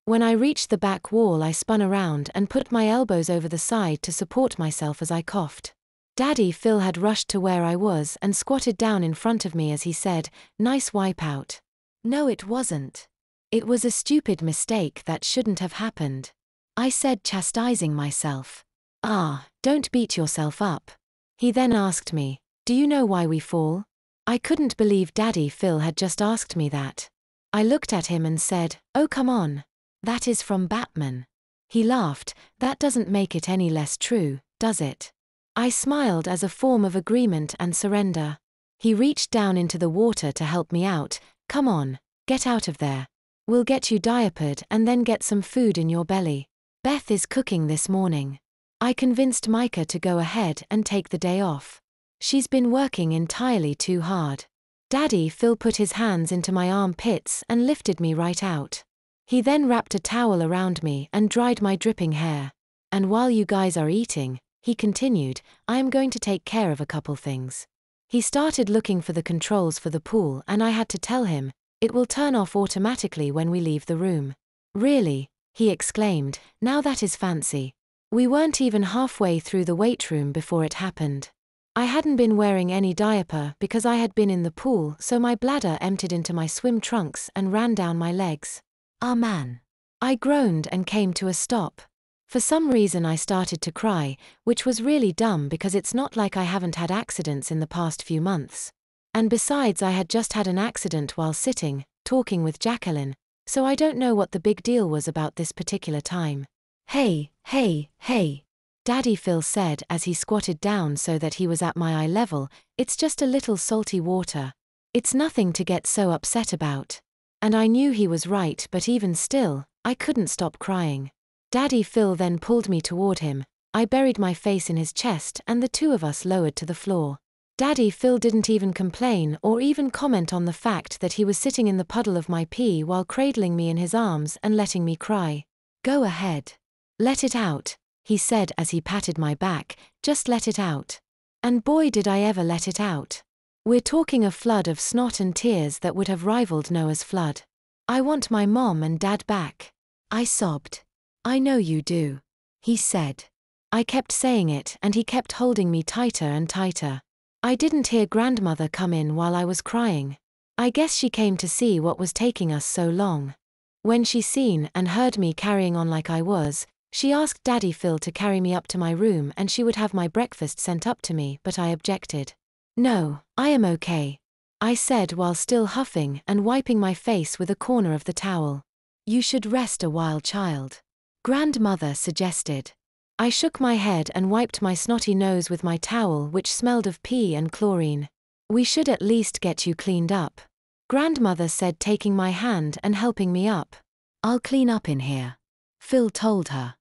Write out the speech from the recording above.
When I reached the back wall, I spun around and put my elbows over the side to support myself as I coughed. Daddy Phil had rushed to where I was and squatted down in front of me as he said, "Nice wipeout." "No, it wasn't. It was a stupid mistake that shouldn't have happened," I said, chastising myself. "Ah, don't beat yourself up." He then asked me, "Do you know why we fall?" I couldn't believe Daddy Phil had just asked me that. I looked at him and said, "Oh, come on. That is from Batman." He laughed. "That doesn't make it any less true, does it?" I smiled as a form of agreement and surrender. He reached down into the water to help me out. "Come on, get out of there. We'll get you diapered and then get some food in your belly. Beth is cooking this morning." I convinced Micah to go ahead and take the day off. She's been working entirely too hard. Daddy Phil put his hands into my armpits and lifted me right out. He then wrapped a towel around me and dried my dripping hair. "And while you guys are eating," he continued, "I am going to take care of a couple things." He started looking for the controls for the pool and I had to tell him, "It will turn off automatically when we leave the room." "Really?" he exclaimed, "now that is fancy." We weren't even halfway through the weight room before it happened. I hadn't been wearing any diaper because I had been in the pool, so my bladder emptied into my swim trunks and ran down my legs. "Ah man." I groaned and came to a stop. For some reason I started to cry, which was really dumb because it's not like I haven't had accidents in the past few months. And besides, I had just had an accident while sitting, talking with Jacqueline, so I don't know what the big deal was about this particular time. "Hey, hey, hey," Daddy Phil said as he squatted down so that he was at my eye level, "it's just a little salty water. It's nothing to get so upset about." And I knew he was right, but even still, I couldn't stop crying. Daddy Phil then pulled me toward him. I buried my face in his chest and the two of us lowered to the floor. Daddy Phil didn't even complain or even comment on the fact that he was sitting in the puddle of my pee while cradling me in his arms and letting me cry. "Go ahead. Let it out," he said as he patted my back, "just let it out." And boy did I ever let it out. We're talking a flood of snot and tears that would have rivaled Noah's flood. "I want my mom and dad back," I sobbed. "I know you do," he said. I kept saying it and he kept holding me tighter and tighter. I didn't hear grandmother come in while I was crying. I guess she came to see what was taking us so long. When she seen and heard me carrying on like I was, she asked Daddy Phil to carry me up to my room and she would have my breakfast sent up to me, but I objected. "No, I am okay," I said while still huffing and wiping my face with a corner of the towel. "You should rest a while, child," grandmother suggested. I shook my head and wiped my snotty nose with my towel, which smelled of pee and chlorine. "We should at least get you cleaned up," grandmother said, taking my hand and helping me up. "I'll clean up in here," Phil told her.